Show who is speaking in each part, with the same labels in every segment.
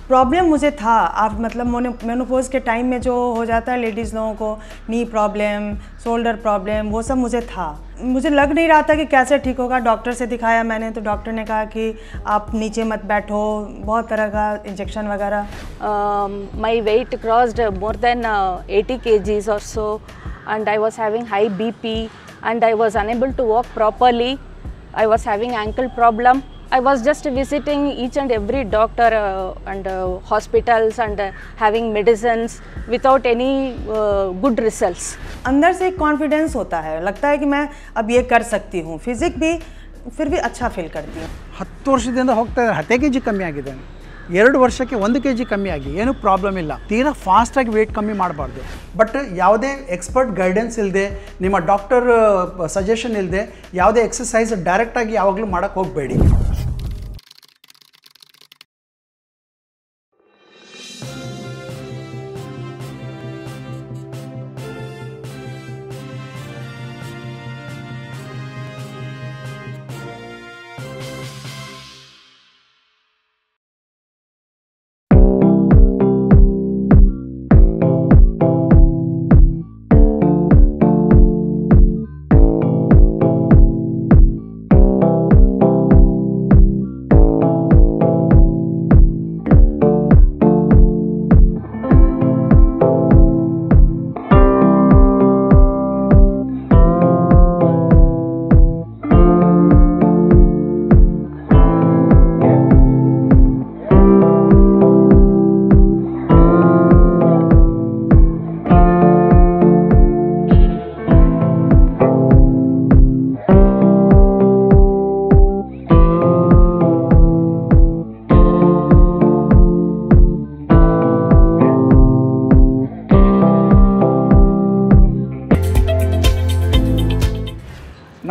Speaker 1: Problem मुझे था, आप मतलब मेनोपॉज के टाइम में जो हो जाता है लेडीज़ लोगों को, नी प्रॉब्लम, शोल्डर प्रॉब्लम, वो सब मुझे था। मुझे लग नहीं रहा था कि कैसे ठीक होगा। डॉक्टर से दिखाया मैंने, तो डॉक्टर ने कहा कि आप नीचे मत बैठो, बहुत तरह का इंजेक्शन वगैरह।
Speaker 2: My weight crossed more than 80 kgs or so, and I was having high BP, and I was unable to walk properly. I was having ankle problem. I was just visiting each and every doctor and hospitals and having medicines without any good results.
Speaker 1: अंदर से एक confidence होता है, लगता है कि मैं अब ये कर सकती हूँ। फिजिक भी फिर भी अच्छा फील करती हूँ।
Speaker 3: 10 ವರ್ಷದಿಂದ ಹೋಗ್ತಾ ಇದ್ದಾರೆ, 10 kg ಕಮ್ಮಿ ಆಗಿದೆ. 2 ವರ್ಷಕ್ಕೆ 1 kg ಕಮ್ಮಿ ಆಗಿ ಏನೂ ಪ್ರಾಬ್ಲಮ್ ಇಲ್ಲ. ತೀರಾ ಫಾಸ್ಟಾಗಿ ವೆಯ್ಟ್ ಕಮ್ಮಿ ಮಾಡಬಾರ್ದು. ಬಟ್ ಯಾವುದೇ ಎಕ್ಸ್ಪರ್ಟ್ ಗೈಡೆನ್ಸ್ ಇಲ್ಲದೆ, ನಿಮ್ಮ ಡಾಕ್ಟರ್ ಸಜೆಷನ್ ಇಲ್ಲದೆ ಯಾವುದೇ ಎಕ್ಸಸೈಸ್ ಡೈರೆಕ್ಟಾಗಿ ಯಾವಾಗಲೂ ಮಾಡೋಕ್ಕೆ ಹೋಗಬೇಡಿ.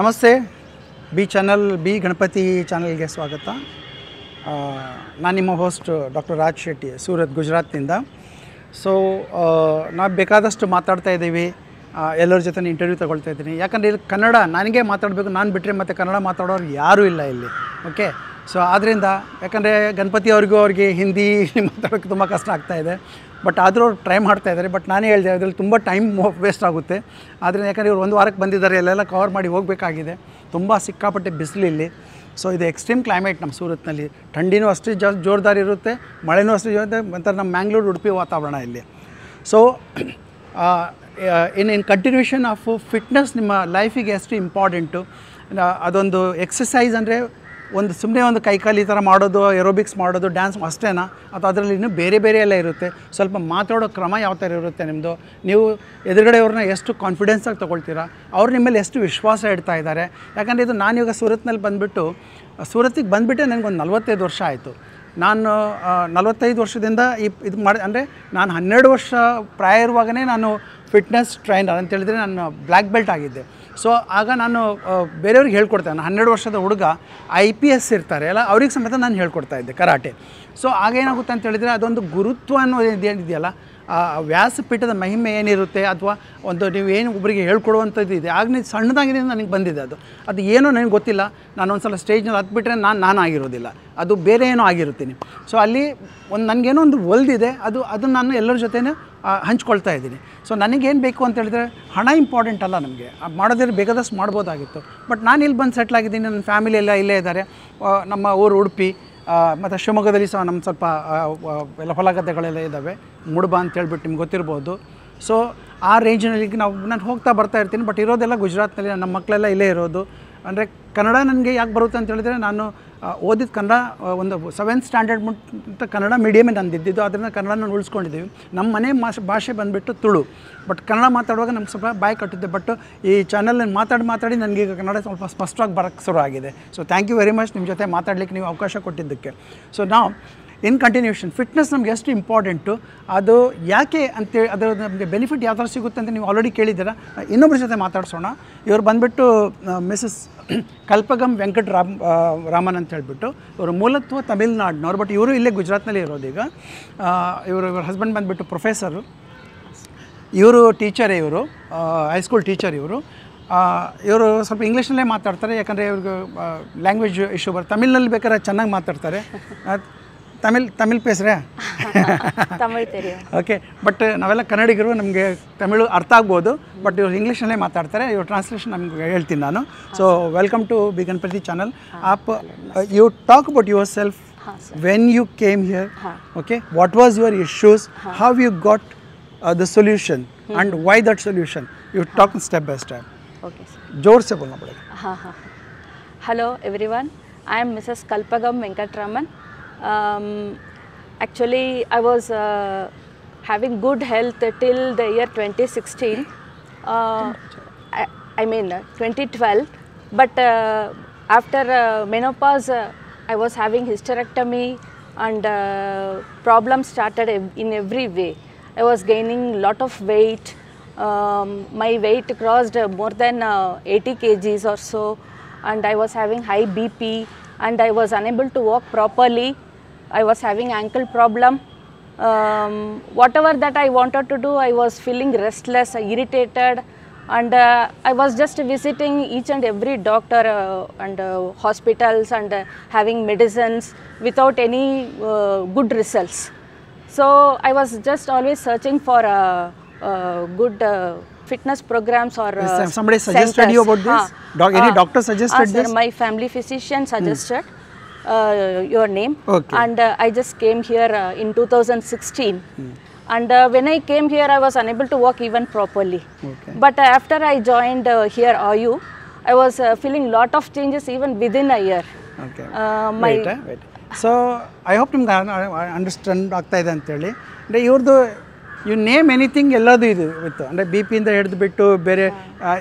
Speaker 3: ನಮಸ್ತೆ, ಬಿ ಗಣಪತಿ ಚಾನಲ್ಗೆ ಸ್ವಾಗತ. ನಾನು ನಿಮ್ಮ ಹೋಸ್ಟ್ ಡಾಕ್ಟರ್ ರಾಜ್ ಶೆಟ್ಟಿ, ಸೂರತ್, ಗುಜರಾತ್ನಿಂದ. ಸೊ ನಾವು ಬೇಕಾದಷ್ಟು ಮಾತಾಡ್ತಾ ಇದ್ದೀವಿ, ಎಲ್ಲರ ಜೊತೆ ಇಂಟರ್ವ್ಯೂ ತೊಗೊಳ್ತಾ ಇದ್ದೀನಿ. ಯಾಕಂದರೆ ಇಲ್ಲಿ ಕನ್ನಡ ನನಗೆ ಮಾತಾಡಬೇಕು, ನಾನು ಬಿಟ್ಟರೆ ಮತ್ತು ಕನ್ನಡ ಮಾತಾಡೋರು ಯಾರೂ ಇಲ್ಲ ಇಲ್ಲಿ. ಓಕೆ, ಸೊ ಆದ್ದರಿಂದ ಯಾಕಂದರೆ ಗಣಪತಿ ಅವ್ರಿಗೆ ಹಿಂದಿ ಮಾತಾಡೋಕ್ಕೆ ತುಂಬ ಕಷ್ಟ ಆಗ್ತಾಯಿದೆ. ಬಟ್ ಆದರೂ ಅವ್ರು ಟ್ರೈ ಮಾಡ್ತಾಯಿದ್ದಾರೆ. ಬಟ್ ನಾನೇ ಹೇಳಿದೆ, ಅದರಲ್ಲಿ ತುಂಬ ಟೈಮ್ ವೇಸ್ಟ್ ಆಗುತ್ತೆ. ಆದ್ದರಿಂದ ಯಾಕಂದರೆ ಇವರು 1 ವಾರಕ್ಕೆ ಬಂದಿದ್ದಾರೆ, ಎಲ್ಲೆಲ್ಲ ಕವರ್ ಮಾಡಿ ಹೋಗಬೇಕಾಗಿದೆ. ತುಂಬ ಸಿಕ್ಕಾಪಟ್ಟೆ ಬಿಸಿಲು ಇಲ್ಲಿ. ಸೊ ಇದು ಎಕ್ಸ್ಟ್ರೀಮ್ ಕ್ಲೈಮೇಟ್ ನಮ್ಮ ಸೂರತ್ನಲ್ಲಿ. ಥಂಡಿನೂ ಅಷ್ಟೇ ಜೋರ್ದಾರ್ ಇರುತ್ತೆ, ಮಳೆನೂ ಅಷ್ಟೇ ಇರುತ್ತೆ. ಒಂಥರ ನಮ್ಮ ಮ್ಯಾಂಗ್ಳೂರು, ಉಡುಪಿ ವಾತಾವರಣ ಇಲ್ಲಿ. So in continuation of fitness ನಿಮ್ಮ ಲೈಫಿಗೆ ಎಷ್ಟು ಇಂಪಾರ್ಟೆಂಟು. ಅದೊಂದು ಎಕ್ಸಸೈಸ್ ಅಂದರೆ ಒಂದು ಸುಮ್ಮನೆ ಒಂದು ಕೈಕಾಲು ಈ ಥರ ಮಾಡೋದು, ಏರೋಬಿಕ್ಸ್ ಮಾಡೋದು, ಡ್ಯಾನ್ಸ್ ಅಷ್ಟೇನಾ, ಅಥವಾ ಅದರಲ್ಲಿ ಇನ್ನೂ ಬೇರೆ ಬೇರೆ ಎಲ್ಲ ಇರುತ್ತೆ. ಸ್ವಲ್ಪ ಮಾತಾಡೋ ಕ್ರಮ ಯಾವ ಥರ ಇರುತ್ತೆ ನಿಮ್ಮದು, ನೀವು ಎದುರುಗಡೆಯವ್ರನ್ನ ಎಷ್ಟು ಕಾನ್ಫಿಡೆನ್ಸಾಗಿ ತೊಗೊಳ್ತೀರಾ, ಅವ್ರು ನಿಮ್ಮ ಮೇಲೆ ಎಷ್ಟು ವಿಶ್ವಾಸ ಇಡ್ತಾ ಇದ್ದಾರೆ. ಯಾಕಂದರೆ ಇದು ನಾನೀಗ ಸೂರತ್ನಲ್ಲಿ ಸೂರತ್ತಿಗೆ ಬಂದುಬಿಟ್ಟೆ ನನಗೊಂದು 45 ವರ್ಷ ಆಯಿತು. ನಾನು 45 ವರ್ಷದಿಂದ ಇದು ಮಾಡಿ, ಅಂದರೆ ನಾನು 12 ವರ್ಷ ಪ್ರಾಯ ಇರುವಾಗಲೇ ನಾನು ಫಿಟ್ನೆಸ್ ಟ್ರೈನರ್ ಅಂತೇಳಿದರೆ ನಾನು ಬ್ಲ್ಯಾಕ್ ಬೆಲ್ಟ್ ಆಗಿದ್ದೆ. ಸೊ ಆಗ ನಾನು ಬೇರೆಯವ್ರಿಗೆ ಹೇಳ್ಕೊಡ್ತೇನೆ. ನಾನು 12 ವರ್ಷದ ಹುಡುಗ IPS ಇರ್ತಾರೆ ಅಲ್ಲ, ಅವ್ರಿಗೆ ಸಮೇತ ನಾನು ಹೇಳ್ಕೊಡ್ತಾಯಿದ್ದೆ ಕರಾಟೆ. ಸೊ ಆಗೇನಾಗುತ್ತೆ ಅಂತೇಳಿದರೆ ಅದೊಂದು ಗುರುತ್ವ ಅನ್ನೋದು ಏನಿದೆಯಲ್ಲ, ವ್ಯಾಸಪೀಠದ ಮಹಿಮೆ ಏನಿರುತ್ತೆ, ಅಥವಾ ಒಂದು ನೀವು ಏನು ಒಬ್ಬರಿಗೆ ಹೇಳ್ಕೊಡುವಂಥದ್ದು ಇದೆ. ಆಗ ನೀವು ಸಣ್ಣದಾಗಿದ್ದರಿಂದ ನನಗೆ ಬಂದಿದೆ ಅದು ಏನೋ ನನಗೆ ಗೊತ್ತಿಲ್ಲ. ನಾನು ಒಂದು ಸಲ ಸ್ಟೇಜ್ನಲ್ಲಿ ಹತ್ಬಿಟ್ರೆ ನಾನು ಆಗಿರೋದಿಲ್ಲ, ಅದು ಬೇರೆ ಏನೋ ಆಗಿರ್ತೀನಿ. ಸೊ ಅಲ್ಲಿ ನನಗೇನೋ ಒಂದು ಒಲ್ದಿದೆ, ಅದು ನಾನು ಎಲ್ಲರ ಜೊತೆನೂ ಹಂಚ್ಕೊಳ್ತಾ ಇದ್ದೀನಿ. ಸೊ ನನಗೇನು ಬೇಕು ಅಂತ ಹೇಳಿದ್ರೆ ಹಣ ಇಂಪಾರ್ಟೆಂಟ್ ಅಲ್ಲ ನಮಗೆ, ಮಾಡೋದ್ರೆ ಬೇಕಾದಷ್ಟು ಮಾಡ್ಬೋದಾಗಿತ್ತು. ಬಟ್ ನಾನು ಇಲ್ಲಿ ಬಂದು ಸೆಟ್ಲಾಗಿದ್ದೀನಿ, ನನ್ನ ಫ್ಯಾಮಿಲಿ ಎಲ್ಲ ಇಲ್ಲೇ ಇದ್ದಾರೆ. ನಮ್ಮ ಊರು ಉಡುಪಿ, ಮತ್ತು ಶಿವಮೊಗ್ಗದಲ್ಲಿ ಸಹ ನಮ್ಮ ಸ್ವಲ್ಪ ಎಲ್ಲ ಹೊಲ ಗದ್ದೆಗಳೆಲ್ಲ ಇದ್ದಾವೆ. ಮುಡುಬ ಅಂತೇಳ್ಬಿಟ್ಟು ನಿಮ್ಗೆ ಗೊತ್ತಿರ್ಬೋದು. ಸೊ ಆ ರೇಂಜಿನಲ್ಲಿ ನಾನು ಹೋಗ್ತಾ ಬರ್ತಾ ಇರ್ತೀನಿ. ಬಟ್ ಇರೋದೆಲ್ಲ ಗುಜರಾತ್ನಲ್ಲಿ, ನಮ್ಮ ಮಕ್ಕಳೆಲ್ಲ ಇಲ್ಲೇ ಇರೋದು. ಅಂದರೆ ಕನ್ನಡ ನನಗೆ ಯಾಕೆ ಬರುತ್ತೆ ಅಂತ ಹೇಳಿದ್ರೆ, ನಾನು ಓದಿದ ಕನ್ನಡ ಒಂದು 7th ಸ್ಟ್ಯಾಂಡರ್ಡ್ ಮುಟ್ಟ ಕನ್ನಡ ಮೀಡಿಯಮೇ ನಂದು ಇದ್ದಿದ್ದು. ಅದರಿಂದ ಕನ್ನಡನ ಉಳಿಸ್ಕೊಂಡಿದ್ದೀವಿ. ನಮ್ಮ ಮನೆ ಭಾಷೆ ಬಂದುಬಿಟ್ಟು ತುಳು. ಬಟ್ ಕನ್ನಡ ಮಾತಾಡುವಾಗ ನಮ್ಗೆ ಸ್ವಲ್ಪ ಬಾಯಿ ಕಟ್ಟಿದ್ದೆ. ಬಟ್ ಈ ಚಾನಲ್ನಲ್ಲಿ ಮಾತಾಡಿ ನನಗೆ ಈಗ ಕನ್ನಡ ಸ್ವಲ್ಪ ಸ್ಪಷ್ಟವಾಗಿ ಬರೋಕ್ಕೆ ಶುರು ಆಗಿದೆ. So thank you very much ನಿಮ್ಮ ಜೊತೆ ಮಾತಾಡಲಿಕ್ಕೆ ನೀವು ಅವಕಾಶ ಕೊಟ್ಟಿದ್ದಕ್ಕೆ. ಸೊ ನಾವು ಇನ್ ಕಂಟಿನ್ಯೂಷನ್ ಫಿಟ್ನೆಸ್ ನಮ್ಗೆ ಎಷ್ಟು ಇಂಪಾರ್ಟೆಂಟು, ಅದು ಯಾಕೆ ಅಂತೇಳಿ, ಅದರ ನಮಗೆ ಬೆನಿಫಿಟ್ ಯಾವ ಥರ ಸಿಗುತ್ತೆ ಅಂತ ನೀವು ಆಲ್ರೆಡಿ ಕೇಳಿದ್ದೀರಾ. ಇನ್ನೊಬ್ಬರ ಜೊತೆ ಮಾತಾಡ್ಸೋಣ. ಇವರು ಬಂದುಬಿಟ್ಟು ಮಿಸಸ್ ಕಲ್ಪಗಂ ರಾಮನ್ ಅಂತ ಹೇಳ್ಬಿಟ್ಟು, ಇವರು ಮೂಲತ್ವ ತಮಿಳ್ನಾಡಿನವ್ರು. ಬಟ್ ಇವರು ಇಲ್ಲೇ ಗುಜರಾತ್ನಲ್ಲಿ ಇರೋದು. ಈಗ ಇವ್ರ ಹಸ್ಬೆಂಡ್ ಬಂದುಬಿಟ್ಟು ಪ್ರೊಫೆಸರು, ಇವರು ಟೀಚರೇ, ಇವರು ಹೈಸ್ಕೂಲ್ ಟೀಚರ್. ಇವರು ಸ್ವಲ್ಪ ಇಂಗ್ಲೀಷಲ್ಲೇ ಮಾತಾಡ್ತಾರೆ, ಯಾಕಂದರೆ ಇವ್ರಿಗೆ ಲ್ಯಾಂಗ್ವೇಜ್ ಇಶ್ಯೂ ಬರುತ್ತೆ. ತಮಿಳ್ನಲ್ಲಿ ಬೇಕಾದ್ರೆ ಚೆನ್ನಾಗಿ ಮಾತಾಡ್ತಾರೆ. ತಮಿಳ್ ಪೇಸ್ರೆ
Speaker 2: ತಮಿಳ್ ತೆರಿಯೋ.
Speaker 3: ಓಕೆ, ಬಟ್ ನಾವೆಲ್ಲ ಕನ್ನಡಿಗರು, ನಮಗೆ ತಮಿಳು ಅರ್ಥ ಆಗ್ಬೋದು, ಬಟ್ ಇವ್ರು ಇಂಗ್ಲೀಷಲ್ಲೇ ಮಾತಾಡ್ತಾರೆ. ಇವ್ರ ಟ್ರಾನ್ಸ್ಲೇಷನ್ ನಮ್ಗೆ ಹೇಳ್ತೀನಿ ನಾನು. So welcome to B Ganapathi channel. You talk about yourself when you came here, okay, what was your issues, how you got the solution and why that solution, you talk step by step.
Speaker 2: Okay sir.
Speaker 3: जोर से बोलना पड़ेगा.
Speaker 2: Hello everyone, I am Mrs. Kalpagam Venkatraman. Actually I was having good health till the year 2016, I mean 2012, but after menopause I was having hysterectomy and problems started in every way. I was gaining lot of weight. My weight crossed more than 80 kgs or so, and I was having high BP and I was unable to walk properly. I was having ankle problem. Whatever that I wanted to do, I was feeling restless, irritated, and I was just visiting each and every doctor and hospitals and having medicines without any good results. So I was just always searching for good fitness programs or
Speaker 3: somebody suggested
Speaker 2: centers.
Speaker 3: You about this? Any doctor suggested
Speaker 2: Sir,
Speaker 3: this?
Speaker 2: my family physician suggested your name,
Speaker 3: Okay.
Speaker 2: and I just came here in 2016. And when I came here, I was unable to walk even properly.
Speaker 3: Okay.
Speaker 2: But after I joined here AYU, I was feeling lot of changes even within a year.
Speaker 3: Okay.
Speaker 2: My
Speaker 3: wait. So I hope ನಿಮ್ಗೆ understand ಆಗ್ತಾ ಇದೆ ಅಂತೇಳಿ. ಅಂದರೆ ಇವ್ರದ್ದು you name anything ಎಲ್ಲದು ಇದು ಇತ್ತು. ಅಂದರೆ ಬಿ ಪಿಯಿಂದ ಹಿಡಿದು ಬಿಟ್ಟು ಬೇರೆ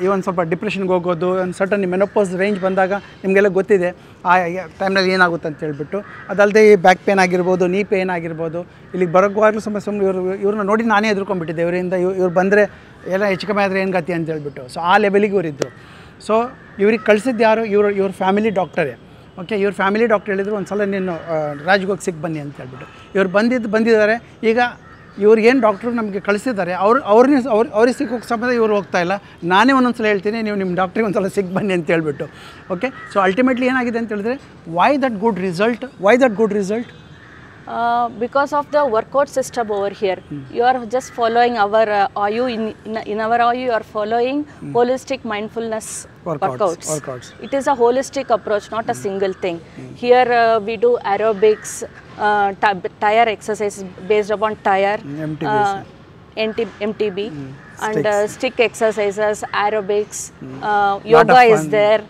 Speaker 3: ಇವೊಂದು ಸ್ವಲ್ಪ ಡಿಪ್ರೆಷನ್ಗೆ ಹೋಗೋದು, ಒಂದು ಸರ್ಟನ್ ಮೆನೋಪಾಸ್ ರೇಂಜ್ ಬಂದಾಗ ನಿಮಗೆಲ್ಲ ಗೊತ್ತಿದೆ ಆ ಟೈಮ್ನಲ್ಲಿ ಏನಾಗುತ್ತೆ ಅಂತ ಹೇಳ್ಬಿಟ್ಟು. ಅದಲ್ಲದೆ ಈ ಬ್ಯಾಕ್ ಪೇನ್ ಆಗಿರ್ಬೋದು, ನೀ ಪೇನ್ ಆಗಿರ್ಬೋದು. ಇಲ್ಲಿಗೆ ಬರೋಕ್ಕಾಗಲೂ ಸುಮ್ಮನೆ ಇವ್ರನ್ನ ನೋಡಿ ನಾನೇ ಎದುರ್ಕೊಂಡ್ಬಿಟ್ಟಿದ್ದೆ. ಇವರಿಂದ ಇವ್ರು ಬಂದರೆ ಎಲ್ಲ ಹೆಚ್ಚು ಕಮ್ಮಿ ಆದರೆ ಏನು ಗತಿ ಅಂತ ಹೇಳ್ಬಿಟ್ಟು. ಸೊ ಆ ಲೆವೆಲಿಗೆ ಇವರಿದ್ದರು. ಸೊ ಇವ್ರಿಗೆ ಕಳಿಸಿದ್ದು ಯಾರು? ಇವ್ರ ಫ್ಯಾಮಿಲಿ ಡಾಕ್ಟರೇ. ಓಕೆ, ಇವ್ರ ಫ್ಯಾಮಿಲಿ ಡಾಕ್ಟರ್ ಹೇಳಿದ್ರು ಒಂದು ಸಲ ನೀನು ರಾಜ್ಗೋಗಿ ಸಿಕ್ಕಿ ಬನ್ನಿ ಅಂತ ಹೇಳ್ಬಿಟ್ಟು. ಇವ್ರು ಬಂದಿದ್ದಾರೆ. ಈಗ ಇವ್ರಿಗೇನು ಡಾಕ್ಟ್ರು ನಮಗೆ ಕಳಿಸಿದ್ದಾರೆ ಅವ್ರಿಗೆ ಸಿಕ್ಕೋಕ್ಕೆ ಸಮಯ ಇವ್ರು ಹೋಗ್ತಾ ಇಲ್ಲ. ನಾನೇ ಒಂದೊಂದು ಸಲ ಹೇಳ್ತೀನಿ, ನೀವು ನಿಮ್ಮ ಡಾಕ್ಟ್ರಿಗೆ ಒಂದು ಸಲ ಸಿಕ್ಕಿ ಬನ್ನಿ ಅಂತ ಹೇಳ್ಬಿಟ್ಟು. ಓಕೆ, ಸೊ ಅಲ್ಟಿಮೇಟ್ಲಿ ಏನಾಗಿದೆ ಅಂತ ಹೇಳಿದ್ರೆ, why that good result?
Speaker 2: Because of the workout system over here, you are just following our AYU. In our AYU, you are following holistic mindfulness workouts. It is a holistic approach, not a single thing. Here we do aerobics, tire exercise based upon tire, MTB, and stick exercises, aerobics, yoga is there.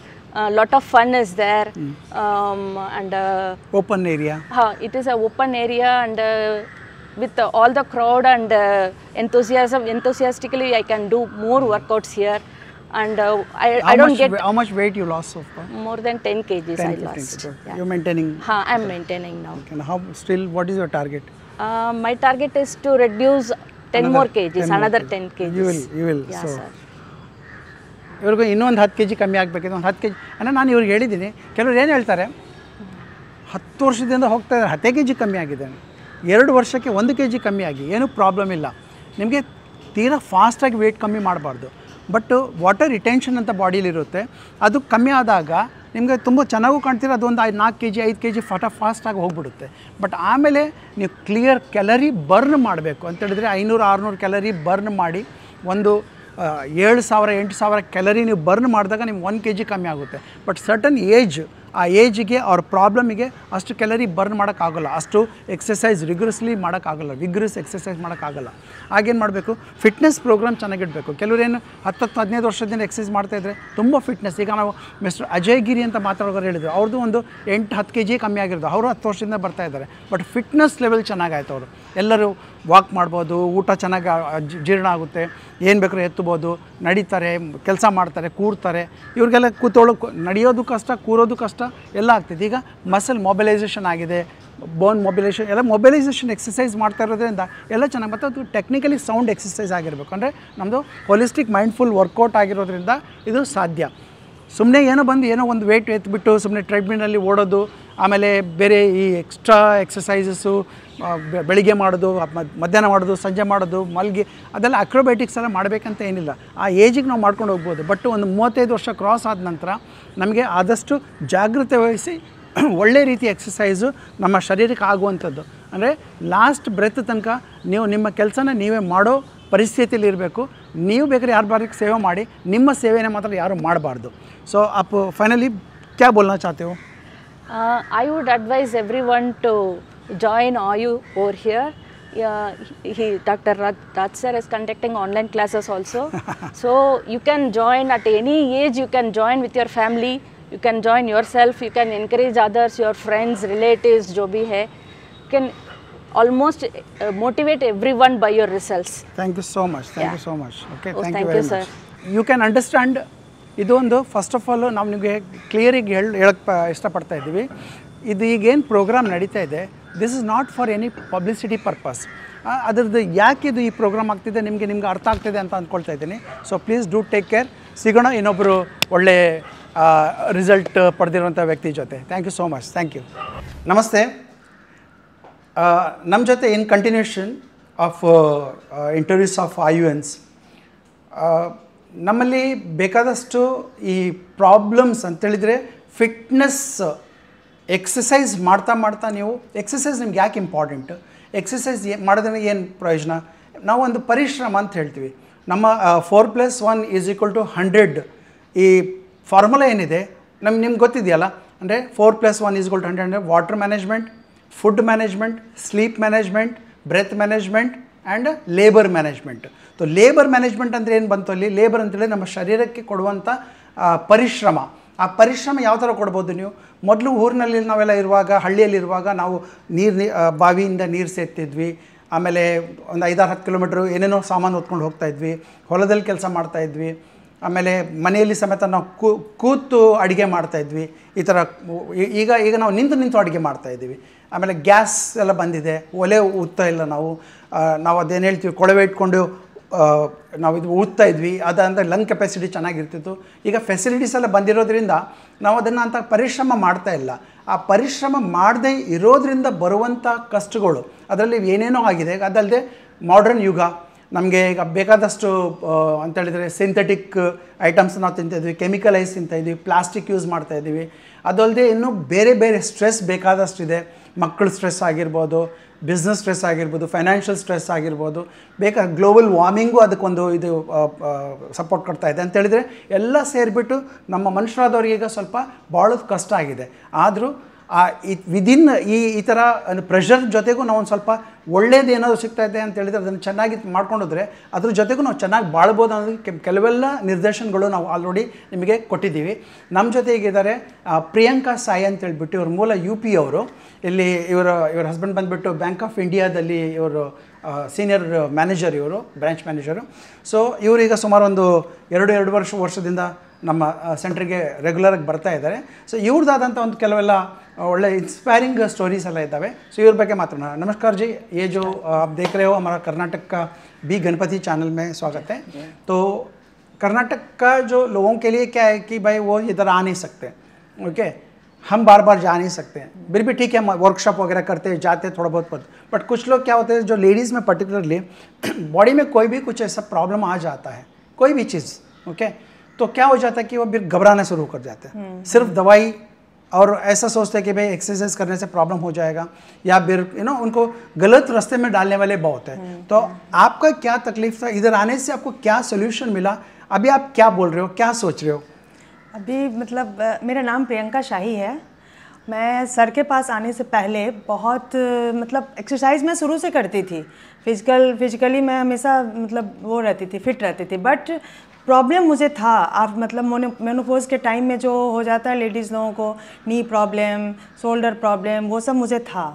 Speaker 2: Lot of fun is there, and
Speaker 3: open area.
Speaker 2: It is a open area, and with all the crowd and enthusiastically I can do more workouts here. And I don't get...
Speaker 3: How much weight you lost so far?
Speaker 2: More than 10 kgs I lost.
Speaker 3: Yeah. You're maintaining?
Speaker 2: I'm maintaining now.
Speaker 3: Okay. And how still, what is your target?
Speaker 2: My target is to reduce 10 more kgs, another 10 kgs.
Speaker 3: You will.
Speaker 2: Yeah,
Speaker 3: so.
Speaker 2: sir.
Speaker 3: ಇವ್ರಿಗೂ ಇನ್ನೊಂದು 10 kg ಕಮ್ಮಿ ಆಗಬೇಕಿದೆ. ಒಂದು 10 kg ಅಂದರೆ ನಾನು ಇವ್ರಿಗೆ ಹೇಳಿದ್ದೀನಿ. ಕೆಲವ್ರು ಏನು ಹೇಳ್ತಾರೆ, 10 ವರ್ಷದಿಂದ ಹೋಗ್ತಾ ಇದ್ದಾರೆ, 10 kg ಕಮ್ಮಿ ಆಗಿದೆ. 2 ವರ್ಷಕ್ಕೆ 1 kg ಕಮ್ಮಿ ಆಗಿ ಏನೂ ಪ್ರಾಬ್ಲಮ್ ಇಲ್ಲ. ನಿಮಗೆ ತೀರಾ ಫಾಸ್ಟಾಗಿ ವೆಯ್ಟ್ ಕಮ್ಮಿ ಮಾಡಬಾರ್ದು. ಬಟ್ ವಾಟರ್ ರಿಟೆನ್ಷನ್ ಅಂತ ಬಾಡಿಲಿರುತ್ತೆ, ಅದು ಕಮ್ಮಿ ಆದಾಗ ನಿಮಗೆ ತುಂಬ ಚೆನ್ನಾಗೂ ಕಾಣ್ತೀರ. ಅದೊಂದು 4 kg 5 kg ಫಾಸ್ಟಾಗಿ ಹೋಗ್ಬಿಡುತ್ತೆ. ಬಟ್ ಆಮೇಲೆ ನೀವು ಕ್ಲಿಯರ್ ಕ್ಯಾಲರಿ ಬರ್ನ್ ಮಾಡಬೇಕು ಅಂತ ಹೇಳಿದ್ರೆ 500-600 ಕ್ಯಾಲರಿ ಬರ್ನ್ ಮಾಡಿ ಒಂದು 7,000-8,000 ಕ್ಯಾಲರಿ ನೀವು ಬರ್ನ್ ಮಾಡಿದಾಗ ನಿಮ್ಗೆ 1 kg ಕಮ್ಮಿ ಆಗುತ್ತೆ. ಬಟ್ ಸರ್ಟನ್ ಆ ಏಜ್ಗೆ ಅವ್ರ ಪ್ರಾಬ್ಲಮಿಗೆ ಅಷ್ಟು ಕ್ಯಾಲರಿ ಬರ್ನ್ ಮಾಡೋಕ್ಕಾಗಲ್ಲ, ಅಷ್ಟು ಎಕ್ಸಸೈಸ್ ವಿಗ್ರಸ್ ಎಕ್ಸಸೈಸ್ ಮಾಡೋಕ್ಕಾಗಲ್ಲ. ಆಗೇನು ಮಾಡಬೇಕು, ಫಿಟ್ನೆಸ್ ಪ್ರೋಗ್ರಾಮ್ ಚೆನ್ನಾಗಿಡಬೇಕು. ಕೆಲವರೇನು 10-15 ವರ್ಷದಿಂದ ಎಕ್ಸಸೈಸ್ ಮಾಡ್ತಾಯಿದ್ರೆ ತುಂಬ ಫಿಟ್ನೆಸ್. ಈಗ ನಾವು ಮಿಸ್ಟರ್ ಅಜಯ್ ಗಿರಿ ಅಂತ ಮಾತಾಡೋರು ಹೇಳಿದ್ರು, ಅವ್ರದ್ದು ಒಂದು 8-10 kg ಕಮ್ಮಿ ಆಗಿರೋದು. ಅವರು 10 ವರ್ಷದಿಂದ ಬರ್ತಾ ಇದ್ದಾರೆ. ಬಟ್ ಫಿಟ್ನೆಸ್ ಲೆವೆಲ್ ಚೆನ್ನಾಗಾಯ್ತು. ಅವರು ಎಲ್ಲರೂ ವಾಕ್ ಮಾಡ್ಬೋದು, ಊಟ ಚೆನ್ನಾಗಿ ಜೀರ್ಣ ಆಗುತ್ತೆ, ಏನು ಬೇಕಾದ್ರೂ ಎತ್ತಬೋದು, ನಡೀತಾರೆ, ಕೆಲಸ ಮಾಡ್ತಾರೆ, ಕೂರ್ತಾರೆ. ಇವ್ರಿಗೆಲ್ಲ ನಡೆಯೋದು ಕಷ್ಟ, ಕೂರೋದು ಕಷ್ಟ, ಎಲ್ಲ ಆಗ್ತಿದೆ. ಈಗ ಮಸಲ್ ಮೊಬಿಲೈಸೇಷನ್ ಆಗಿದೆ, ಬೋನ್ ಮೊಬಿಲೈಸೇಷನ್ ಎಕ್ಸಸೈಸ್ ಮಾಡ್ತಾ ಇರೋದ್ರಿಂದ ಎಲ್ಲ ಚೆನ್ನಾಗಿ. ಮತ್ತು ಅದು ಟೆಕ್ನಿಕಲಿ ಸೌಂಡ್ ಎಕ್ಸಸೈಸ್ ಆಗಿರಬೇಕು. ಅಂದರೆ ನಮ್ಮದು ಹೋಲಿಸ್ಟಿಕ್ ಮೈಂಡ್ಫುಲ್ ವರ್ಕೌಟ್ ಆಗಿರೋದ್ರಿಂದ ಇದು ಸಾಧ್ಯ. ಸುಮ್ಮನೆ ಏನೋ ಒಂದು ವೆಯ್ಟ್ ಎತ್ಬಿಟ್ಟು ಸುಮ್ಮನೆ ಟ್ರೆಡ್ಮಿಲಲ್ಲಿ ಓಡೋದು, ಆಮೇಲೆ ಬೇರೆ ಈ ಎಕ್ಸ್ಟ್ರಾ ಎಕ್ಸಸೈಸಸ್ಸು ಬೆಳಿಗ್ಗೆ ಮಾಡೋದು, ಮಧ್ಯಾಹ್ನ ಮಾಡೋದು, ಸಂಜೆ ಮಾಡೋದು, ಮಲ್ಗಿ, ಅದೆಲ್ಲ ಅಕ್ರೋಬ್ಯಾಟಿಕ್ಸ್ ಎಲ್ಲ ಮಾಡಬೇಕಂತ ಏನಿಲ್ಲ. ಆ ಏಜಿಗೆ ನಾವು ಮಾಡ್ಕೊಂಡು ಹೋಗ್ಬೋದು. ಬಟ್ ಒಂದು 35 ವರ್ಷ ಕ್ರಾಸ್ ಆದ ನಂತರ ನಮಗೆ ಆದಷ್ಟು ಜಾಗ್ರತೆ ವಹಿಸಿ ಒಳ್ಳೆ ರೀತಿ ಎಕ್ಸಸೈಸು ನಮ್ಮ ಶರೀರಕ್ಕೆ ಆಗುವಂಥದ್ದು. ಅಂದರೆ ಲಾಸ್ಟ್ ಬ್ರೆತ್ ತನಕ ನೀವು ನಿಮ್ಮ ಕೆಲಸನ ನೀವೇ ಮಾಡೋ ಪರಿಸ್ಥಿತಿಯಲ್ಲಿ ಇರಬೇಕು. ನೀವು ಬೇಕಾದ್ರೆ ಯಾರು ಬಾರಿಗೆ ಸೇವೆ ಮಾಡಿ, ನಿಮ್ಮ ಸೇವೆನೇ ಮಾತ್ರ ಯಾರು ಮಾಡಬಾರ್ದು. ಸೊ आप फाइनली क्या बोलना चाहते हो?
Speaker 2: I would advise everyone to join AYU over here. Dr. Raj sir is conducting online classes also. So you can join at any age, you can join with your family, you can join yourself, you can encourage others, your friends, relatives, jo bhi hai. You can almost motivate everyone by your results.
Speaker 3: Thank you so much. Thank you so much. Okay,
Speaker 2: Oh,
Speaker 3: thank
Speaker 2: thank
Speaker 3: you very
Speaker 2: you, sir.
Speaker 3: much. You can understand. ಇದೊಂದು first of all ನಾವು ನಿಮಗೆ ಕ್ಲಿಯರಿಗೆ ಹೇಳಕ್ಕೆ ಇಷ್ಟಪಡ್ತಾ ಇದ್ದೀವಿ. ಇದು ಈಗೇನು program ನಡೀತಾ ಇದೆ, this is not for any publicity purpose. ಅದರದ್ದು ಯಾಕೆ ಇದು ಈ ಪ್ರೋಗ್ರಾಮ್ ಆಗ್ತಿದೆ ನಿಮಗೆ ಅರ್ಥ ಆಗ್ತಿದೆ ಅಂತ ಅಂದ್ಕೊಳ್ತಾ ಇದ್ದೀನಿ. So please do take care. ಸಿಗೋಣ ಇನ್ನೊಬ್ಬರು ಒಳ್ಳೆ ರಿಸಲ್ಟ್ ಪಡೆದಿರುವಂಥ ವ್ಯಕ್ತಿ ಜೊತೆ. Thank you so much. Thank you. ನಮಸ್ತೆ. ನಮ್ಮ ಜೊತೆ in continuation of interviews of IUNs ನಮ್ಮಲ್ಲಿ ಬೇಕಾದಷ್ಟು ಈ ಪ್ರಾಬ್ಲಮ್ಸ್ ಅಂತೇಳಿದರೆ ಫಿಟ್ನೆಸ್ ಎಕ್ಸಸೈಸ್ ಮಾಡ್ತಾ ನೀವು ಎಕ್ಸಸೈಸ್ ನಿಮ್ಗೆ ಯಾಕೆ ಇಂಪಾರ್ಟೆಂಟ್, ಎಕ್ಸಸೈಸ್ ಮಾಡೋದ್ರಿಂದ ಏನು ಪ್ರಯೋಜನ, ನಾವು ಒಂದು ಪರಿಶ್ರಮ ಅಂತ ಹೇಳ್ತೀವಿ. ನಮ್ಮ 4+1 = 100 ಈ ಫಾರ್ಮುಲಾ ಏನಿದೆ ನಿಮ್ಗೆ ಗೊತ್ತಿದೆಯಲ್ಲ. ಅಂದರೆ 4+1 = 100 ಅಂದರೆ water management, food management, sleep management, breath management and labour management. So labour management ಅಂದರೆ ಏನು ಬಂತು ಅಲ್ಲಿ? ಲೇಬರ್ ಅಂತೇಳಿ ನಮ್ಮ ಶರೀರಕ್ಕೆ ಕೊಡುವಂಥ ಪರಿಶ್ರಮ. ಆ ಪರಿಶ್ರಮ ಯಾವ ಥರ ಕೊಡ್ಬೋದು ನೀವು? ಮೊದಲು ಊರಿನಲ್ಲಿ ನಾವೆಲ್ಲ ಇರುವಾಗ, ಹಳ್ಳಿಯಲ್ಲಿರುವಾಗ ನಾವು ಬಾವಿಯಿಂದ ನೀರು ಸೇರ್ತಿದ್ವಿ. ಆಮೇಲೆ ಒಂದು 5-10 ಕಿಲೋಮೀಟ್ರ್ ಏನೇನೋ ಸಾಮಾನು ಹೊತ್ಕೊಂಡು ಹೋಗ್ತಾಯಿದ್ವಿ, ಹೊಲದಲ್ಲಿ ಕೆಲಸ ಮಾಡ್ತಾಯಿದ್ವಿ. ಆಮೇಲೆ ಮನೆಯಲ್ಲಿ ಸಮೇತ ನಾವು ಕೂತು ಅಡುಗೆ ಮಾಡ್ತಾಯಿದ್ವಿ. ಈ ಥರ ಈಗ ನಾವು ನಿಂತು ಅಡುಗೆ ಮಾಡ್ತಾಯಿದ್ದೀವಿ. ಆಮೇಲೆ ಗ್ಯಾಸ್ ಎಲ್ಲ ಬಂದಿದೆ, ಒಲೆ ಊದ್ತಾ ಇಲ್ಲ ನಾವು ಅದೇನು ಹೇಳ್ತೀವಿ, ಕೊಳವೆ ಇಟ್ಕೊಂಡು ನಾವು ಇದು ಊದ್ತಾ ಇದ್ವಿ. ಅದಂದರೆ ಲಂಗ್ ಕೆಪಾಸಿಟಿ ಚೆನ್ನಾಗಿರ್ತಿತ್ತು. ಈಗ ಫೆಸಿಲಿಟೀಸ್ ಎಲ್ಲ ಬಂದಿರೋದ್ರಿಂದ ನಾವು ಅದನ್ನು ಅಂಥ ಪರಿಶ್ರಮ ಮಾಡ್ತಾ ಇಲ್ಲ. ಆ ಪರಿಶ್ರಮ ಮಾಡದೇ ಇರೋದ್ರಿಂದ ಬರುವಂಥ ಕಷ್ಟಗಳು ಅದರಲ್ಲಿ ಏನೇನೋ ಆಗಿದೆ. ಅದಲ್ಲದೆ ಮಾಡ್ರನ್ ಯುಗ, ನಮಗೆ ಈಗ ಬೇಕಾದಷ್ಟು ಅಂತೇಳಿದರೆ ಸಿಂಥೆಟಿಕ್ ಐಟಮ್ಸ್ ನಾವು ತಿಂತಾಯಿದ್ವಿ, ಕೆಮಿಕಲೈಸ್ ತಿಂತಾಯಿದ್ವಿ, ಪ್ಲಾಸ್ಟಿಕ್ ಯೂಸ್ ಮಾಡ್ತಾಯಿದ್ದೀವಿ. ಅದಲ್ಲದೆ ಇನ್ನೂ ಬೇರೆ ಸ್ಟ್ರೆಸ್ ಬೇಕಾದಷ್ಟಿದೆ. ಮಕ್ಕಳ ಸ್ಟ್ರೆಸ್ ಆಗಿರ್ಬೋದು, ಬಿಸ್ನೆಸ್ ಸ್ಟ್ರೆಸ್ ಆಗಿರ್ಬೋದು, ಫೈನಾನ್ಷಿಯಲ್ ಸ್ಟ್ರೆಸ್ ಆಗಿರ್ಬೋದು, ಗ್ಲೋಬಲ್ ವಾರ್ಮಿಂಗು ಅದಕ್ಕೊಂದು ಇದು ಸಪೋರ್ಟ್ ಕೊಡ್ತಾ ಇದೆ. ಅಂತೇಳಿದರೆ ಎಲ್ಲ ಸೇರಿಬಿಟ್ಟು ನಮ್ಮ ಮನುಷ್ಯರಾದವ್ರಿಗೆ ಈಗ ಸ್ವಲ್ಪ ಭಾಳ ಕಷ್ಟ ಆಗಿದೆ. ಆದರೂ ವಿದಿನ್ ಈ ಥರ ಪ್ರೆಷರ್ ಜೊತೆಗೂ ನಾವು ಒಂದು ಸ್ವಲ್ಪ ಒಳ್ಳೇದು ಏನಾದರೂ ಸಿಗ್ತಾ ಇದೆ ಅಂತೇಳಿದರೆ ಅದನ್ನು ಚೆನ್ನಾಗಿ ಮಾಡ್ಕೊಂಡೋದ್ರೆ ಅದ್ರ ಜೊತೆಗೂ ನಾವು ಚೆನ್ನಾಗಿ ಬಾಳ್ಬೋದು ಅನ್ನೋದಕ್ಕೆ ಕೆಲವೆಲ್ಲ ನಿರ್ದೇಶನಗಳು ನಾವು ಆಲ್ರೆಡಿ ನಿಮಗೆ ಕೊಟ್ಟಿದ್ದೀವಿ. ನಮ್ಮ ಜೊತೆ ಈಗಿದ್ದಾರೆ ಪ್ರಿಯಾಂಕಾ ಸಾಯಿ ಅಂತೇಳ್ಬಿಟ್ಟು, ಇವ್ರ ಮೂಲ UP ಅವರು. ಇಲ್ಲಿ ಇವರ ಹಸ್ಬೆಂಡ್ ಬಂದುಬಿಟ್ಟು ಬ್ಯಾಂಕ್ ಆಫ್ ಇಂಡಿಯಾದಲ್ಲಿ ಇವರು ಸೀನಿಯರ್ ಮ್ಯಾನೇಜರ್, ಇವರು ಬ್ರಾಂಚ್ ಮ್ಯಾನೇಜರು. ಸೊ ಇವರೀಗ ಸುಮಾರು ಒಂದು 2 ವರ್ಷದಿಂದ ನಮ್ಮ ಸೆಂಟ್ರಿಗೆ ರೆಗ್ಯುಲರಾಗಿ ಬರ್ತಾ ಇದ್ದಾರೆ. ಸೊ ಇವ್ರದ್ದಾದಂಥ ಒಂದು ಕೆಲವೆಲ್ಲ ಒಳ್ಳೆ इंस्पायरिंग स्टोरीज ಎಲ್ಲ ಇದ್ದಾವೆ. ಸೊ ಇವ್ರ ಬಗ್ಗೆ ಮಾತಾಡೋಣ. नमस्कार जी, ये जो आप देख रहे हो हमारा कर्नाटक का बी गणपति चैनल में स्वागत है. तो कर्नाटक का जो लोगों के लिए क्या है कि भाई वो इधर आ नहीं सकते, ओके, हम बार बार जा नहीं सकते. फिर भी ठीक है, वर्कशॉप वगैरह करते जाते थोड़ा बहुत, बट कुछ लोग क्या होते हैं जो लेडीज़ में पर्टिकुलरली बॉडी में कोई भी कुछ ऐसा प्रॉब्लम आ जाता है, कोई भी चीज़, ओके, तो क्या हो जाता है कि वो फिर घबराना शुरू कर जाते हैं. सिर्फ दवाई और ऐसा सोचते हैं कि भाई एक्सरसाइज करने से प्रॉब्लम हो जाएगा, या फिर उनको गलत रास्ते में डालने वाले बहुत हैं. तो आपका क्या तकलीफ था? इधर आने से आपको क्या सोल्यूशन मिला? अभी आप क्या बोल रहे हो, क्या सोच रहे हो?
Speaker 1: अभी मतलब मेरा नाम प्रियंका शाही है. मैं सर के पास आने से पहले बहुत मतलब एक्सरसाइज मैं शुरू से करती थी. फिजिकली मैं हमेशा मतलब वो रहती थी, फिट रहती थी. बट प्रॉब्लम मुझे था आप मतलब मेनोपॉज के टाइम में जो हो जाता है लेडीज़ लोगों को, नी प्रॉब्लम, शोल्डर प्रॉब्लम, वो सब मुझे था.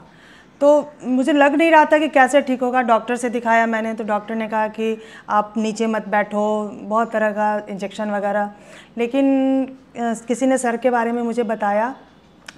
Speaker 1: तो मुझे लग नहीं रहा था कि कैसे ठीक होगा. डॉक्टर से दिखाया मैंने, तो डॉक्टर ने कहा कि आप नीचे मत बैठो, बहुत तरह का इंजेक्शन वगैरह. लेकिन किसी ने सर के बारे में मुझे बताया.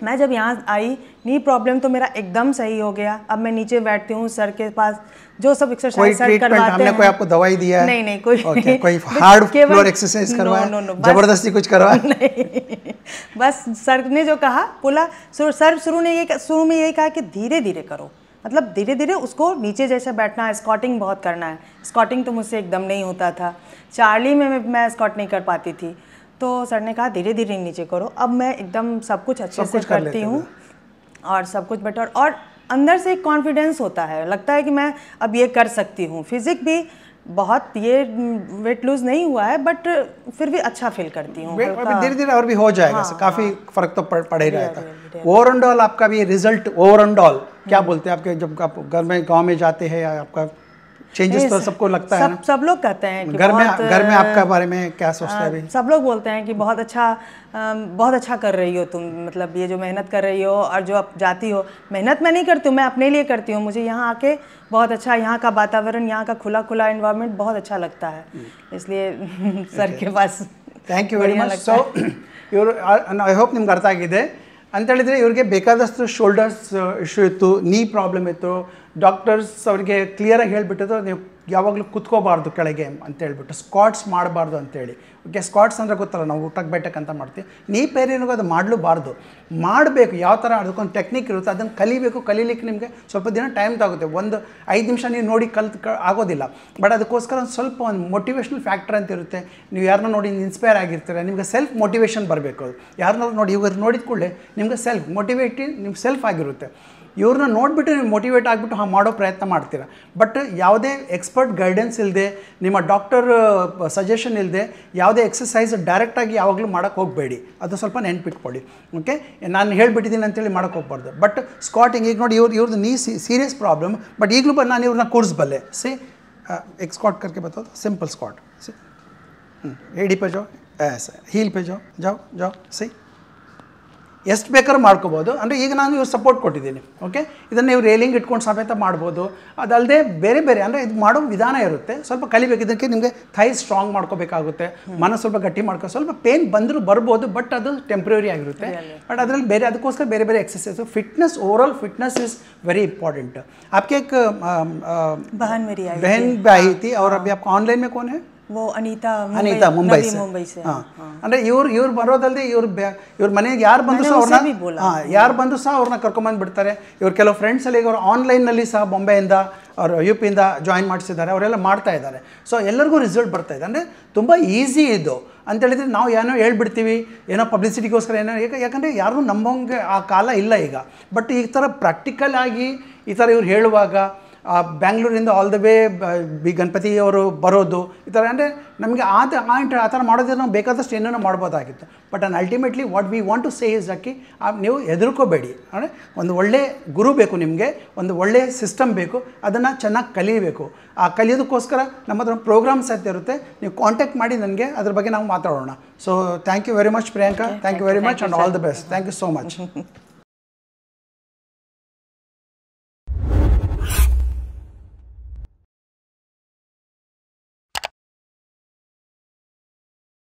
Speaker 1: मैं जब यहाँ आई, नी प्रॉब्लम तो मेरा एकदम सही हो गया. अब मैं नीचे बैठती हूँ सर के पास, जो सब एक्सरसाइज सर करवाते हैं.
Speaker 3: कोई आपको दवाई दिया है?
Speaker 1: नहीं कोई
Speaker 3: okay, कोई हार्ड फ्लोर एक्सरसाइज करवाया? No, जबरदस्ती कुछ करवाया?
Speaker 1: नहीं, बस सर ने जो कहा बोला. सर शुरू में यही कहा कि धीरे धीरे करो, मतलब धीरे धीरे उसको नीचे जैसे बैठना है. स्क्वाटिंग बहुत करना है. स्क्वाटिंग तो मुझसे एकदम नहीं होता था. चार्ली में मैं स्क्वाट नहीं कर पाती थी. तो सर ने कहा धीरे धीरे नीचे करो। अब मैं एकदम सब कुछ अच्छे से करती हूँ और सब कुछ बेटर, और अंदर से एक कॉन्फिडेंस होता है, लगता है कि मैं अब ये कर सकती हूँ। फिजिक भी बहुत ये वेट लूज नहीं हुआ है, बट फिर भी अच्छा फील करती हूँ।
Speaker 3: धीरे धीरे और भी हो जाएगा, काफ़ी फर्क तो पड़ ही रहा था। ओवर एंड ऑल आपका भी रिजल्ट, ओवर एंड ऑल क्या बोलते हैं आपके, जब आप घर में गांव में जाते हैं, या आपका चेंजेस तो सबको लगता है ना?
Speaker 1: सब लोग कहते हैं कि
Speaker 3: घर में आपका बारे में क्या सोचते हैं अभी?
Speaker 1: सब लोग बोलते हैं कि बहुत अच्छा कर रही हो तुम, मतलब ये जो मेहनत कर रही हो और जो अब जाती हो। मेहनत मैं नहीं करती हूँ, मैं अपने लिए करती हूँ। मुझे यहाँ आके बहुत अच्छा, यहाँ का वातावरण, यहाँ का खुला खुला एनवायरनमेंट बहुत अच्छा लगता है, इसलिए सर के पास
Speaker 3: thank you very much. So ಇವರು ಐ ಹೋಪ್ ನಿಮ್ಗೆ ಅರ್ಥ ಆಗಿದೆ ಅಂತೇಳಿದರೆ, ಇವ್ರಿಗೆ ಬೇಕಾದಷ್ಟು ಶೋಲ್ಡರ್ಸ್ ಇಶ್ಯೂ ಇತ್ತು, ನೀ ಪ್ರಾಬ್ಲಮ್ ಇತ್ತು. ಡಾಕ್ಟರ್ಸ್ ಅವರಿಗೆ ಕ್ಲಿಯರಾಗಿ ಹೇಳಿಬಿಟ್ಟಿದ್ರು, ನೀವು ಯಾವಾಗಲೂ ಕುತ್ಕೋಬಾರ್ದು ಕೆಳಗೆ ಅಂತ ಹೇಳ್ಬಿಟ್ಟು, ಸ್ಕ್ವಾಟ್ಸ್ ಮಾಡಬಾರ್ದು ಅಂತೇಳಿ. ಓಕೆ, ಸ್ಕ್ವಾಟ್ಸ್ ಅಂದರೆ ಗೊತ್ತಲ್ಲ, ನಾವು ಊಟಕ್ಕೆ ಬೇಟಕ್ಕೆ ಅಂತ ಮಾಡ್ತೀವಿ. ನೀ ಪೇರಿನಿಗೂ ಅದು ಮಾಡಲೂಬಾರ್ದು, ಮಾಡಬೇಕು. ಯಾವ ಥರ ಅದಕ್ಕೊಂದು ಟೆಕ್ನಿಕ್ ಇರುತ್ತೆ, ಅದನ್ನು ಕಲಿಬೇಕು. ಕಲೀಲಿಕ್ಕೆ ನಿಮಗೆ ಸ್ವಲ್ಪ ದಿನ ಟೈಮ್ ತಗುತ್ತೆ. 1-5 ನಿಮಿಷ ನೀವು ನೋಡಿ ಆಗೋದಿಲ್ಲ. ಬಟ್ ಅದಕ್ಕೋಸ್ಕರ ಸ್ವಲ್ಪ ಒಂದು ಮೋಟಿವೇಶ್ನಲ್ ಫ್ಯಾಕ್ಟರ್ ಅಂತ ಇರುತ್ತೆ. ನೀವು ಯಾರನ್ನ ನೋಡಿ ಇನ್ಸ್ಪೈರ್ ಆಗಿರ್ತೀರ, ನಿಮಗೆ ಸೆಲ್ಫ್ ಮೋಟಿವೇಶನ್ ಬರಬೇಕು. ಅದು ಯಾರನ್ನಾದ್ರು ನೋಡಿ, ಇವ್ರು ನೋಡಿದ ಕೂಡಲೇ ನಿಮಗೆ ನಿಮ್ಗೆ ಸೆಲ್ಫ್ ಆಗಿರುತ್ತೆ. ಇವ್ರನ್ನ ನೋಡಿಬಿಟ್ಟು ನೀವು ಮೋಟಿವೇಟ್ ಆಗಿಬಿಟ್ಟು ಮಾಡೋ ಪ್ರಯತ್ನ ಮಾಡ್ತೀರಾ. ಬಟ್ ಯಾವುದೇ ಎಕ್ಸ್ಪರ್ಟ್ ಗೈಡೆನ್ಸ್ ಇಲ್ಲದೆ, ನಿಮ್ಮ ಡಾಕ್ಟರ್ ಸಜೆಷನ್ ಇಲ್ಲದೆ ಯಾವುದೇ ಎಕ್ಸಸೈಸ್ ಡೈರೆಕ್ಟಾಗಿ ಯಾವಾಗಲೂ ಮಾಡೋಕ್ಕೆ ಹೋಗಬೇಡಿ. ಅದು ಸ್ವಲ್ಪ ನೆನ್ಪಿಟ್ಕೊಳ್ಳಿ. ಓಕೆ, ನಾನು ಹೇಳಿಬಿಟ್ಟಿದ್ದೀನಿ ಅಂತೇಳಿ ಮಾಡೋಕ್ಕೆ ಹೋಗ್ಬಾರ್ದು. ಬಟ್ ಸ್ಕ್ವಾಟಿಂಗ್, ಈಗ ನೋಡಿ ಇವ್ರದ್ದು ನೀ ಸೀರಿಯಸ್ ಪ್ರಾಬ್ಲಮ್, ಬಟ್ ಈಗಲೂ ನಾನು ಇವ್ರನ್ನ ಕೂರಿಸ್ಬಲ್ಲೆ. ಸಿ एक स्क्वाट करके बताओ, सिंपल स्क्वाट. सी एडी पे जाओ, ऐसा हील पे जाओ सी. ಎಷ್ಟು ಬೇಕಾದ್ರೂ ಮಾಡ್ಕೋಬೋದು. ಅಂದರೆ ಈಗ ನಾನು ಇವ್ರು ಸಪೋರ್ಟ್ ಕೊಟ್ಟಿದ್ದೀನಿ. ಓಕೆ, ಇದನ್ನು ನೀವು ರೇಲಿಂಗ್ ಇಟ್ಕೊಂಡು ಸಮೇತ ಮಾಡ್ಬೋದು. ಅದಲ್ಲದೆ ಬೇರೆ ಬೇರೆ ಅಂದರೆ ಇದು ಮಾಡೋ ವಿಧಾನ ಇರುತ್ತೆ, ಸ್ವಲ್ಪ ಕಲಿಬೇಕು. ಇದಕ್ಕೆ ನಿಮಗೆ ಥೈ ಸ್ಟ್ರಾಂಗ್ ಮಾಡ್ಕೋಬೇಕಾಗುತ್ತೆ, ಮನಸ್ಸು ಸ್ವಲ್ಪ ಗಟ್ಟಿ ಮಾಡ್ಕೋ. ಸ್ವಲ್ಪ ಪೇನ್ ಬಂದರೂ ಬರ್ಬೋದು, ಬಟ್ ಅದು ಟೆಂಪ್ರರಿ ಆಗಿರುತ್ತೆ. ಬಟ್ ಅದರಲ್ಲಿ ಬೇರೆ ಅದಕ್ಕೋಸ್ಕರ ಬೇರೆ ಬೇರೆ exercise. Fitness, overall fitness is very important. आपके एक बहन आई थी, और अभी आपको ऑनलाइन में कौन है?
Speaker 1: वो अनीता
Speaker 3: मुंबई से. हाँ, ಅಂದರೆ ಇವ್ರು ಬರೋದಲ್ಲದೆ ಇವ್ರ ಮನೆಗೆ ಯಾರು ಬಂದು ಸಹ ಅವ್ರನ್ನ ಕರ್ಕೊಂಬಂದುಬಿಡ್ತಾರೆ. ಇವ್ರು ಕೆಲವು ಫ್ರೆಂಡ್ಸ್ ಎಲ್ಲ ಈಗ ಅವ್ರು ಆನ್ಲೈನಲ್ಲಿ ಸಹ ಬಾಂಬೆಯಿಂದ ಅವ್ರು UP-ಯಿಂದ ಜಾಯಿನ್ ಮಾಡಿಸಿದ್ದಾರೆ, ಅವರೆಲ್ಲ ಮಾಡ್ತಾ ಇದ್ದಾರೆ. ಸೊ ಎಲ್ಲರಿಗೂ ರಿಸಲ್ಟ್ ಬರ್ತಾ ಇದೆ. ಅಂದರೆ ತುಂಬ ಈಸಿ ಇದು ಅಂತೇಳಿದರೆ, ನಾವು ಏನೋ ಹೇಳ್ಬಿಡ್ತೀವಿ, ಏನೋ ಪಬ್ಲಿಸಿಟಿಗೋಸ್ಕರ ಏನೋ, ಯಾಕಂದರೆ ಯಾರೂ ನಂಬೋಂಗೆ ಆ ಕಾಲ ಇಲ್ಲ ಈಗ. ಬಟ್ ಈ ಥರ ಪ್ರಾಕ್ಟಿಕಲ್ ಆಗಿ ಈ ಥರ ಇವ್ರು ಹೇಳುವಾಗ, ಬ್ಯಾಂಗ್ಳೂರಿಂದ all the way B Ganapati ಅವರು ಬರೋದು, ಈ ಥರ ಅಂದರೆ ನಮಗೆ ಆ ಥರ ಮಾಡೋದ್ರೆ ನಾವು ಬೇಕಾದಷ್ಟು ಏನೇನೋ ಮಾಡ್ಬೋದಾಗಿತ್ತು. But ultimately what we want to say is akki, ನೀವು ಹೆದರ್ಕೋಬೇಡಿ. ಅಂದರೆ ಒಂದು ಒಳ್ಳೆ ಗುರು ಬೇಕು ನಿಮಗೆ, ಒಂದು ಒಳ್ಳೆಯ ಸಿಸ್ಟಮ್ ಬೇಕು, ಅದನ್ನು ಚೆನ್ನಾಗಿ ಕಲಿಯಬೇಕು. ಆ ಕಲಿಯೋದಕ್ಕೋಸ್ಕರ ನಮ್ಮ ಹತ್ರ ಪ್ರೋಗ್ರಾಮ್ಸ್ ಅಂತ ಇರುತ್ತೆ, ನೀವು ಕಾಂಟ್ಯಾಕ್ಟ್ ಮಾಡಿ ನನಗೆ, ಅದ್ರ ಬಗ್ಗೆ ನಾವು ಮಾತಾಡೋಣ. So thank you very much Priyanka, thank you very much and all the best. Thank you so much.